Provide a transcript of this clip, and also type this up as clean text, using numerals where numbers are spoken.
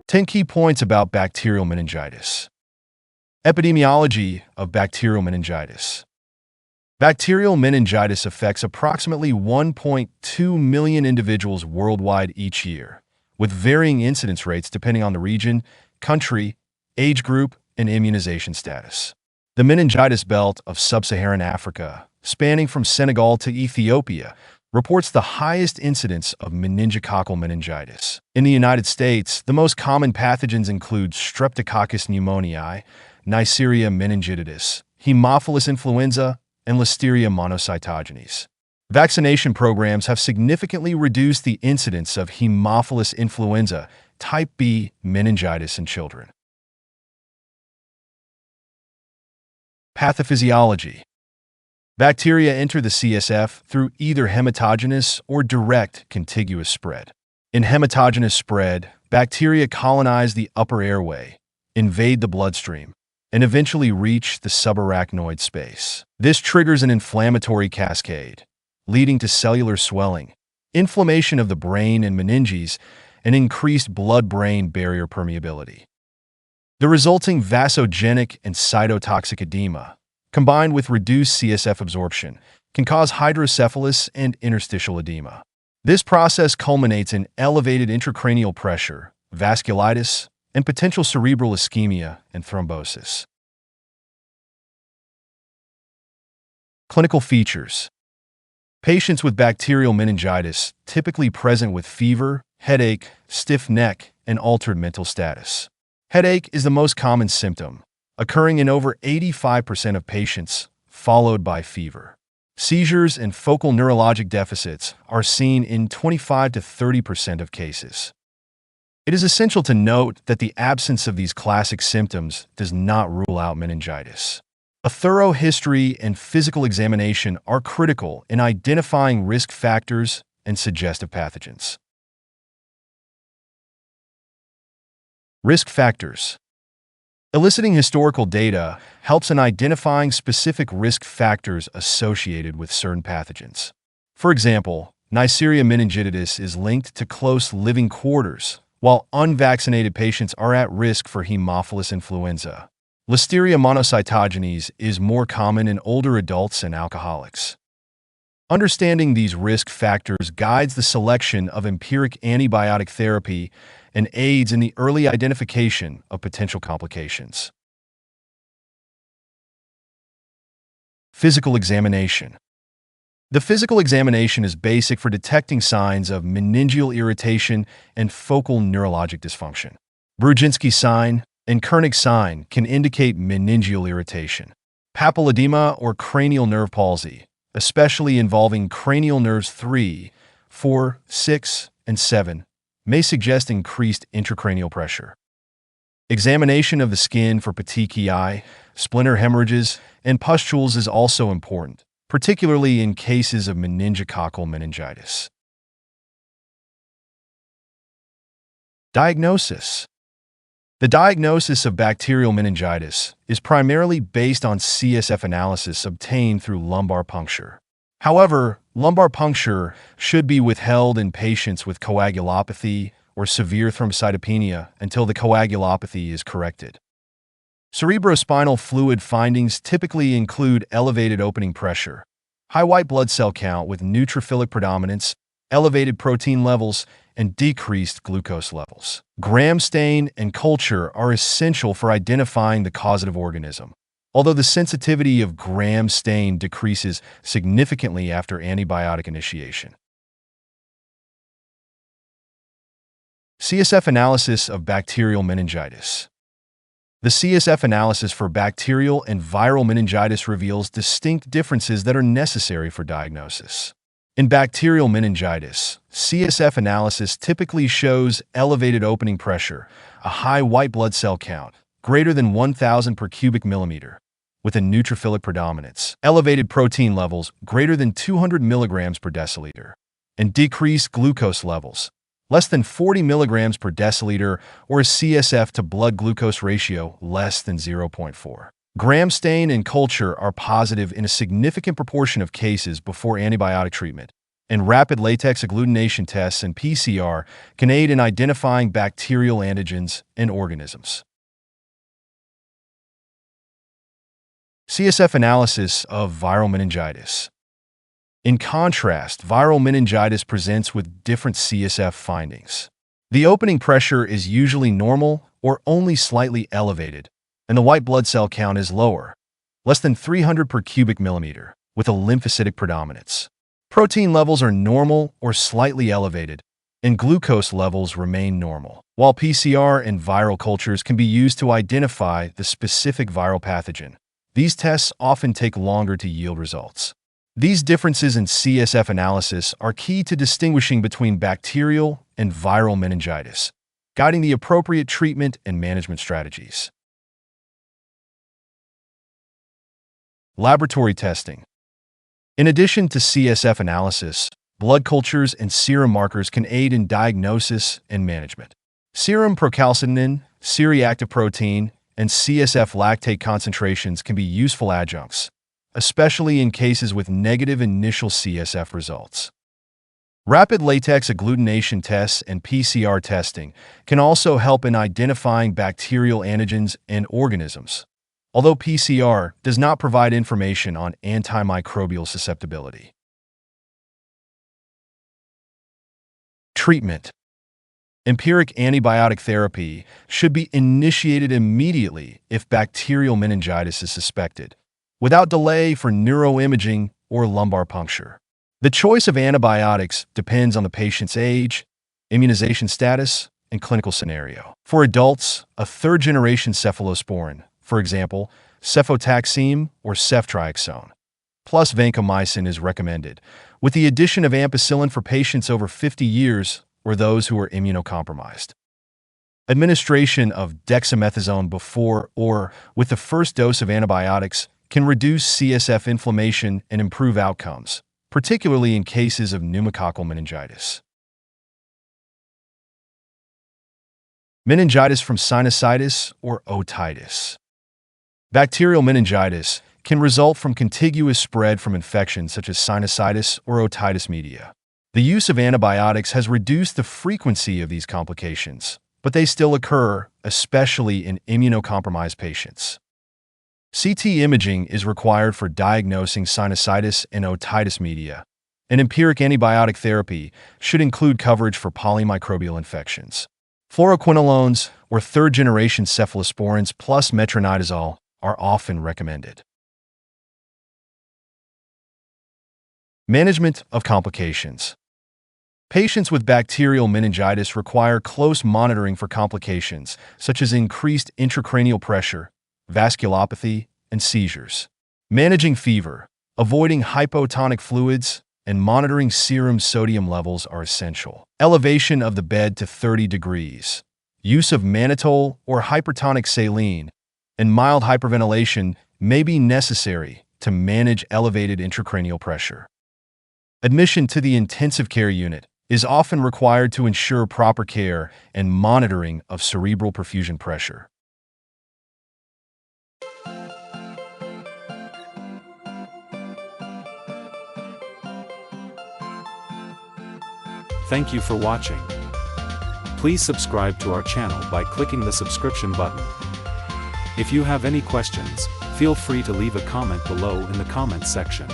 10 key points about bacterial meningitis. Epidemiology of bacterial meningitis. Bacterial meningitis affects approximately 1.2 million individuals worldwide each year, with varying incidence rates depending on the region, country, age group, and immunization status. The meningitis belt of sub-Saharan Africa, spanning from Senegal to Ethiopia, reports the highest incidence of meningococcal meningitis. In the United States, the most common pathogens include Streptococcus pneumoniae, Neisseria meningitidis, Haemophilus influenza, and Listeria monocytogenes. Vaccination programs have significantly reduced the incidence of Haemophilus influenza type B meningitis in children. Pathophysiology. Bacteria enter the CSF through either hematogenous or direct contiguous spread. In hematogenous spread, bacteria colonize the upper airway, invade the bloodstream, and eventually reach the subarachnoid space. This triggers an inflammatory cascade, leading to cellular swelling, inflammation of the brain and meninges, and increased blood-brain barrier permeability. The resulting vasogenic and cytotoxic edema, combined with reduced CSF absorption, can cause hydrocephalus and interstitial edema. This process culminates in elevated intracranial pressure, vasculitis, and potential cerebral ischemia and thrombosis. Clinical features. Patients with bacterial meningitis typically present with fever, headache, stiff neck, and altered mental status. Headache is the most common symptom, occurring in over 85% of patients, followed by fever. Seizures and focal neurologic deficits are seen in 25 to 30% of cases. It is essential to note that the absence of these classic symptoms does not rule out meningitis. A thorough history and physical examination are critical in identifying risk factors and suggestive pathogens. Risk factors. Eliciting historical data helps in identifying specific risk factors associated with certain pathogens. For example, Neisseria meningitidis is linked to close living quarters, while unvaccinated patients are at risk for Haemophilus influenza. Listeria monocytogenes is more common in older adults and alcoholics. Understanding these risk factors guides the selection of empiric antibiotic therapy and aids in the early identification of potential complications. Physical examination. The physical examination is basic for detecting signs of meningeal irritation and focal neurologic dysfunction. Brudzinski sign and Kernig sign can indicate meningeal irritation. Papilledema or cranial nerve palsy, especially involving cranial nerves 3, 4, 6, and 7, may suggest increased intracranial pressure. Examination of the skin for petechiae, splinter hemorrhages, and pustules is also important, particularly in cases of meningococcal meningitis. Diagnosis. The diagnosis of bacterial meningitis is primarily based on CSF analysis obtained through lumbar puncture. However, lumbar puncture should be withheld in patients with coagulopathy or severe thrombocytopenia until the coagulopathy is corrected. Cerebrospinal fluid findings typically include elevated opening pressure, high white blood cell count with neutrophilic predominance, elevated protein levels, and decreased glucose levels. Gram stain and culture are essential for identifying the causative organism, although the sensitivity of gram stain decreases significantly after antibiotic initiation. CSF analysis of bacterial meningitis. The CSF analysis for bacterial and viral meningitis reveals distinct differences that are necessary for diagnosis. In bacterial meningitis, CSF analysis typically shows elevated opening pressure, a high white blood cell count, greater than 1,000 per cubic millimeter, with a neutrophilic predominance, elevated protein levels greater than 200 milligrams per deciliter, and decreased glucose levels, less than 40 milligrams per deciliter, or a CSF to blood glucose ratio less than 0.4. Gram stain and culture are positive in a significant proportion of cases before antibiotic treatment, and rapid latex agglutination tests and PCR can aid in identifying bacterial antigens and organisms. CSF analysis of viral meningitis. In contrast, viral meningitis presents with different CSF findings. The opening pressure is usually normal or only slightly elevated, and the white blood cell count is lower, less than 300 per cubic millimeter, with a lymphocytic predominance. Protein levels are normal or slightly elevated, and glucose levels remain normal. While PCR and viral cultures can be used to identify the specific viral pathogen, these tests often take longer to yield results. These differences in CSF analysis are key to distinguishing between bacterial and viral meningitis, guiding the appropriate treatment and management strategies. Laboratory testing. In addition to CSF analysis, blood cultures and serum markers can aid in diagnosis and management. Serum procalcitonin, C-reactive protein, and CSF lactate concentrations can be useful adjuncts, especially in cases with negative initial CSF results. Rapid latex agglutination tests and PCR testing can also help in identifying bacterial antigens and organisms, although PCR does not provide information on antimicrobial susceptibility. Treatment. Empiric antibiotic therapy should be initiated immediately if bacterial meningitis is suspected, without delay for neuroimaging or lumbar puncture. The choice of antibiotics depends on the patient's age, immunization status, and clinical scenario. For adults, a third-generation cephalosporin, for example, cefotaxime or ceftriaxone, plus vancomycin is recommended, with the addition of ampicillin for patients over 50 years or those who are immunocompromised. Administration of dexamethasone before or with the first dose of antibiotics can reduce CSF inflammation and improve outcomes, particularly in cases of pneumococcal meningitis. Meningitis from sinusitis or otitis. Bacterial meningitis can result from contiguous spread from infections such as sinusitis or otitis media. The use of antibiotics has reduced the frequency of these complications, but they still occur, especially in immunocompromised patients. CT imaging is required for diagnosing sinusitis and otitis media, and empiric antibiotic therapy should include coverage for polymicrobial infections. Fluoroquinolones or third-generation cephalosporins plus metronidazole are often recommended. Management of complications. Patients with bacterial meningitis require close monitoring for complications such as increased intracranial pressure, vasculopathy, and seizures. Managing fever, avoiding hypotonic fluids, and monitoring serum sodium levels are essential. Elevation of the bed to 30 degrees, use of mannitol or hypertonic saline, and mild hyperventilation may be necessary to manage elevated intracranial pressure. Admission to the intensive care unit is often required to ensure proper care and monitoring of cerebral perfusion pressure. Thank you for watching. Please subscribe to our channel by clicking the subscription button. If you have any questions, feel free to leave a comment below in the comments section.